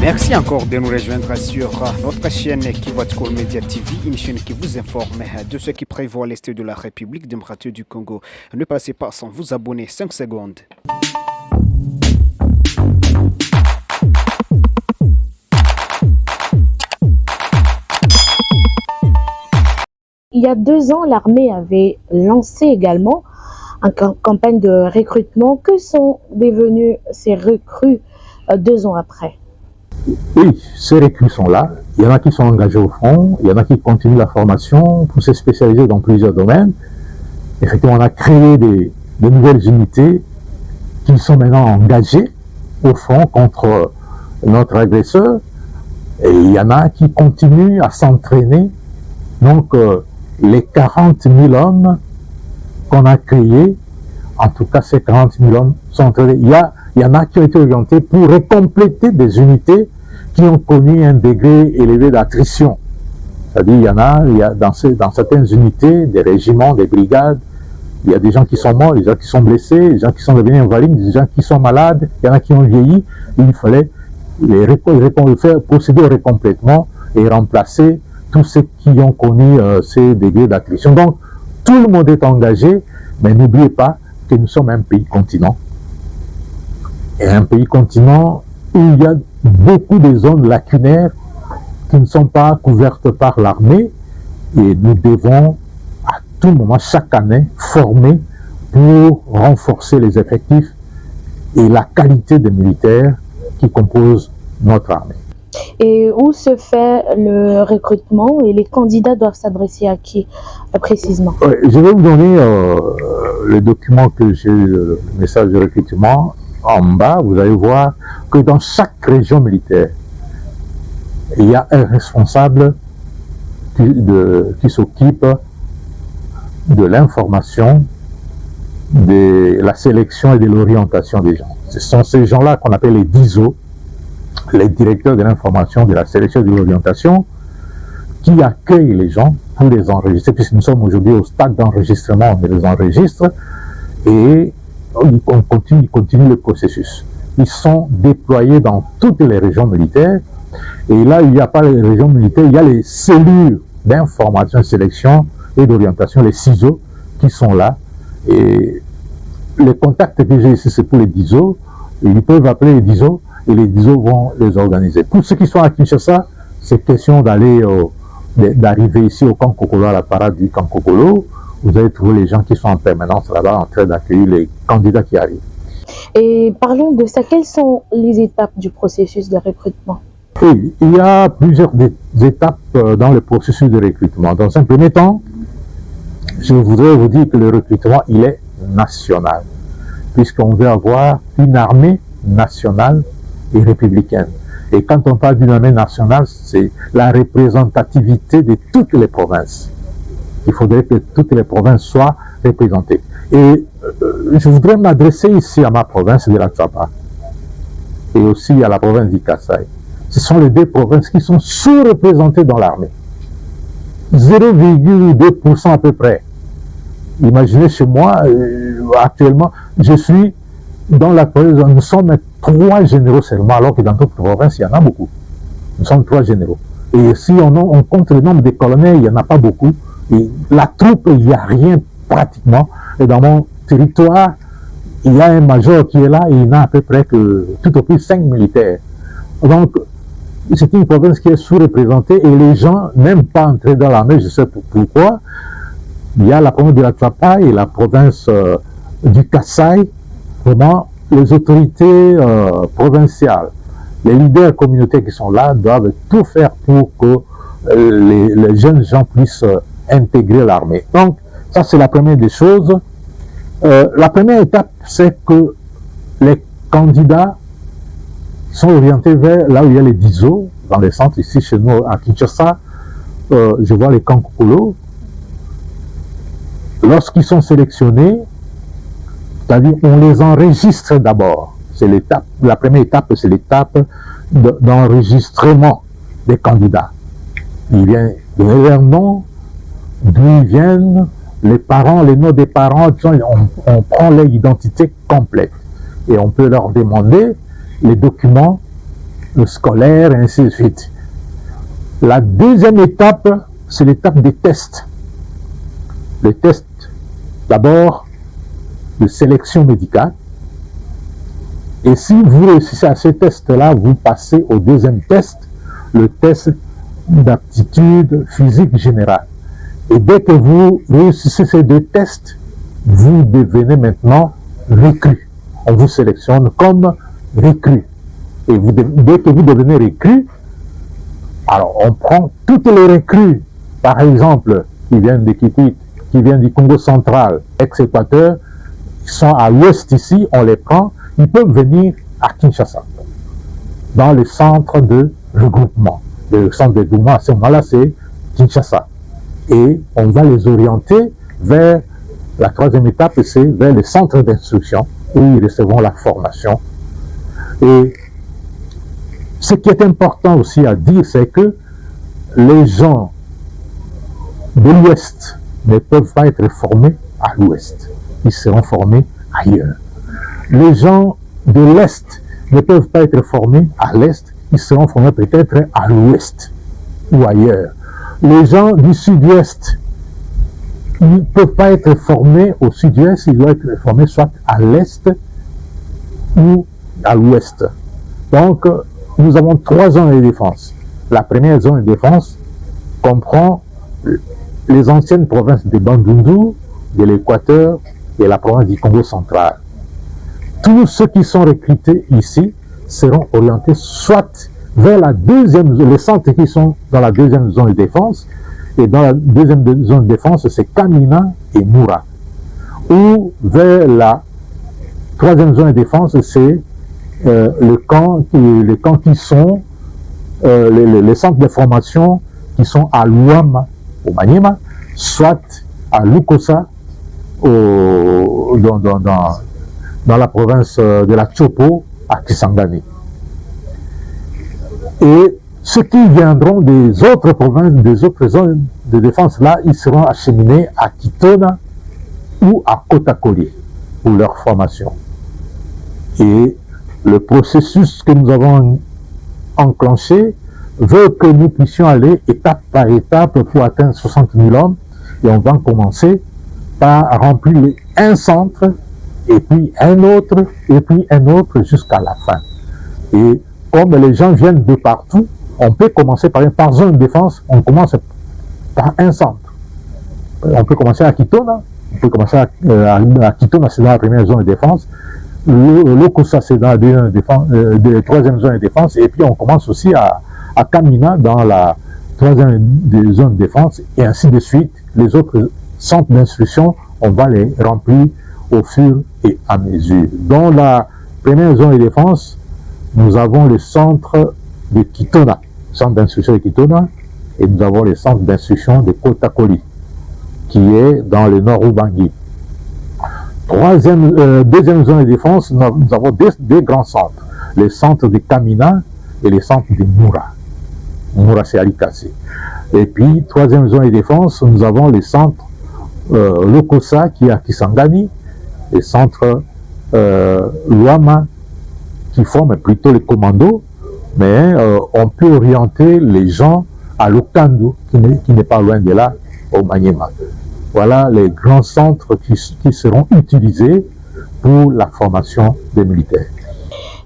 Merci encore de nous rejoindre sur notre chaîne Kivu School Media TV, une chaîne qui vous informe de ce qui prévoit à l'Est de la République démocratique du Congo. Ne passez pas sans vous abonner 5 secondes. Il y a 2 ans, l'armée avait lancé également une campagne de recrutement. Que sont devenus ces recrues 2 ans après? Oui, ces recrues sont là. Il y en a qui sont engagés au front, il y en a qui continuent la formation pour se spécialiser dans plusieurs domaines. Effectivement, on a créé de nouvelles unités qui sont maintenant engagées au front contre notre agresseur. Et il y en a qui continuent à s'entraîner. Donc, les 40 000 hommes qu'on a créés, en tout cas ces 40 000 hommes sont entraînés. Il y en a qui ont été orientés pour compléter des unités qui ont connu un degré élevé d'attrition. C'est-à-dire, il y a dans certaines unités, des régiments, des brigades, il y a des gens qui sont morts, des gens qui sont blessés, des gens qui sont devenus invalides, des gens qui sont malades, il y en a qui ont vieilli. Il fallait faire procéder au recomplètement et remplacer tous ceux qui ont connu ces degrés d'attrition. Donc, tout le monde est engagé, mais n'oubliez pas que nous sommes un pays continent. Et un pays continent où il y a beaucoup de zones lacunaires qui ne sont pas couvertes par l'armée, et nous devons à tout moment, chaque année, former pour renforcer les effectifs et la qualité des militaires qui composent notre armée. Et où se fait le recrutement et les candidats doivent s'adresser à qui précisément? Je vais vous donner le document que j'ai, le message de recrutement. En bas, vous allez voir que dans chaque région militaire, il y a un responsable qui s'occupe de l'information, de la sélection et de l'orientation des gens. Ce sont ces gens-là qu'on appelle les DISO, les directeurs de l'information, de la sélection et de l'orientation, qui accueillent les gens pour les enregistrer, puisque nous sommes aujourd'hui au stade d'enregistrement, on les enregistre, et on continue le processus. Ils sont déployés dans toutes les régions militaires, et là, il n'y a pas les régions militaires, il y a les cellules d'information, de sélection et d'orientation, les CISO, qui sont là, et les contacts que j'ai ici, c'est pour les DISO, et ils peuvent appeler les DISO, et les DISO vont les organiser. Pour ceux qui sont à Kinshasa, c'est question d'arriver ici au camp Kokolo, à la parade du camp Kokolo. Vous allez trouver les gens qui sont en permanence là-bas en train d'accueillir les candidats qui arrivent. Et parlons de ça. Quelles sont les étapes du processus de recrutement? Oui, il y a plusieurs étapes dans le processus de recrutement. Dans un premier temps, je voudrais vous dire que le recrutement, il est national, puisqu'on veut avoir une armée nationale et républicaine. Et quand on parle d'une armée nationale, c'est la représentativité de toutes les provinces. Il faudrait que toutes les provinces soient représentées. Et je voudrais m'adresser ici à ma province de la Tchapa et aussi à la province du Kasaï. Ce sont les 2 provinces qui sont sous-représentées dans l'armée. 0,2% à peu près. Imaginez chez moi, actuellement, je suis dans la province, nous sommes 3 généraux seulement, alors que dans d'autres provinces, il y en a beaucoup. Nous sommes 3 généraux. Et si on compte le nombre de colonels, il n'y en a pas beaucoup. Et la troupe, il n'y a rien pratiquement. Et dans mon territoire, il y a un major qui est là et il n'a à peu près que tout au plus 5 militaires. Donc, c'est une province qui est sous-représentée et les gens n'aiment pas entrer dans l'armée, je sais pourquoi. Il y a la province de la Tchapa et la province du Kasaï. Vraiment, les autorités provinciales, les leaders communautaires qui sont là doivent tout faire pour que les jeunes gens puissent intégrer l'armée. Donc, ça c'est la première des choses. La première étape, c'est que les candidats sont orientés vers là où il y a les DISO, dans les centres, ici chez nous à Kinshasa. Je vois les camps Kokolo. Lorsqu'ils sont sélectionnés, c'est-à-dire on les enregistre d'abord. C'est l'étape, la première étape, c'est l'étape d'enregistrement des candidats. Ils viennent donner leur nom, d'où ils viennent, les parents, les noms des parents, on prend leur identité complète. Et on peut leur demander les documents scolaires, et ainsi de suite. La deuxième étape, c'est l'étape des tests. Les tests, d'abord, de sélection médicale. Et si vous réussissez à ces tests-là, vous passez au deuxième test, le test d'aptitude physique générale. Et dès que vous réussissez ces deux tests, vous devenez maintenant recrue. On vous sélectionne comme recrue. Et dès que vous devenez recrue, alors on prend toutes les recrues, par exemple, qui viennent de Kikwit, qui viennent du Congo central, ex-Équateur, qui sont à l'ouest ici, on les prend, ils peuvent venir à Kinshasa, dans le centre de regroupement. Le centre de regroupement, à ce moment-là, c'est Kinshasa. Et on va les orienter vers la troisième étape, c'est vers le centre d'instruction, où ils recevront la formation. Et ce qui est important aussi à dire, c'est que les gens de l'Ouest ne peuvent pas être formés à l'Ouest. Ils seront formés ailleurs. Les gens de l'Est ne peuvent pas être formés à l'Est. Ils seront formés peut-être à l'Ouest ou ailleurs. Les gens du Sud-Ouest ne peuvent pas être formés au Sud-Ouest. Ils doivent être formés soit à l'Est ou à l'Ouest. Donc, nous avons 3 zones de défense. La première zone de défense comprend les anciennes provinces de Bandundu, de l'Équateur et la province du Congo central. Tous ceux qui sont recrutés ici seront orientés soit vers la deuxième, les centres qui sont dans la deuxième zone de défense, et dans la deuxième zone de défense, c'est Kamina et Moura. Ou vers la troisième zone de défense, c'est les camps qui sont les centres de formation qui sont à Luama, au Maniema, soit à Lukosa, dans la province de la Chopo, à Kisangani. Et ceux qui viendront des autres provinces, des autres zones de défense, là, ils seront acheminés à Kitona ou à Kotakoli pour leur formation. Et le processus que nous avons enclenché veut que nous puissions aller étape par étape pour atteindre 60 000 hommes. Et on va commencer par remplir un centre, et puis un autre, et puis un autre jusqu'à la fin. Et comme les gens viennent de partout, on peut commencer par zone de défense, on commence par un centre. On peut commencer à Kitona, à Kitona, c'est dans la première zone de défense. Lokosa, c'est dans la troisième zone de défense, et puis on commence aussi à Kamina dans la troisième zone de défense, et ainsi de suite. Les autres centres d'instruction, on va les remplir au fur et à mesure. Dans la première zone de défense, nous avons le centre de Kitona, centre d'instruction de Kitona, et nous avons le centre d'instruction de Kotakoli, qui est dans le nord Ubangi. Deuxième zone de défense, nous avons deux grands centres, les centres de Kamina et les centres de Moura. Moura, c'est Alikase. Et puis, troisième zone de défense, nous avons les centres Lokosa, qui est à Kisangani, les centres Luama, qui forment plutôt les commandos, mais on peut orienter les gens à Lukandu, qui n'est pas loin de là, au Maniema. Voilà les grands centres qui seront utilisés pour la formation des militaires.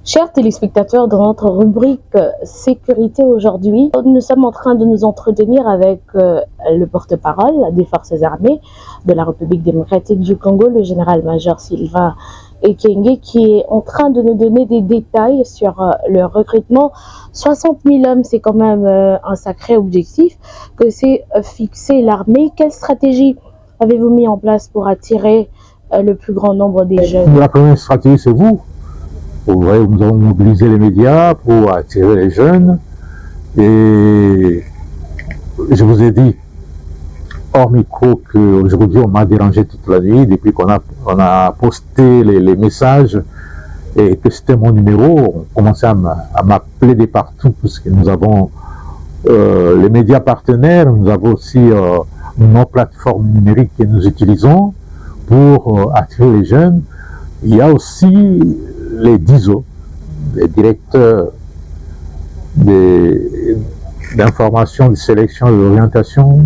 Chers téléspectateurs, dans notre rubrique sécurité aujourd'hui, nous sommes en train de nous entretenir avec le porte-parole des forces armées de la République démocratique du Congo, le général-major Sylvain Ekenge, qui est en train de nous donner des détails sur le recrutement. 60 000 hommes, c'est quand même un sacré objectif que s'est fixé l'armée. Quelle stratégie avez-vous mis en place pour attirer le plus grand nombre des jeunes? La première stratégie, c'est vous. Nous avons mobilisé les médias pour attirer les jeunes. Et je vous ai dit, hors micro, qu'aujourd'hui, on m'a dérangé toute la nuit depuis qu'on a posté les messages et que c'était mon numéro. On commençait à m'appeler de partout parce que nous avons les médias partenaires, nous avons aussi nos plateformes numériques que nous utilisons pour attirer les jeunes. Il y a aussi les DISO, les directeurs d'information, de sélection et d'orientation,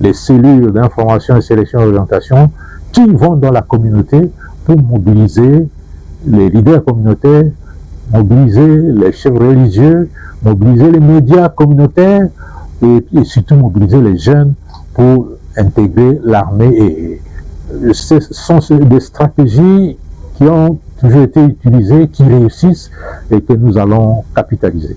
les cellules d'information et sélection et d'orientation qui vont dans la communauté pour mobiliser les leaders communautaires, mobiliser les chefs religieux, mobiliser les médias communautaires et surtout mobiliser les jeunes pour intégrer l'armée. Et ce sont des stratégies qui ont toujours été utilisées, qui réussissent et que nous allons capitaliser.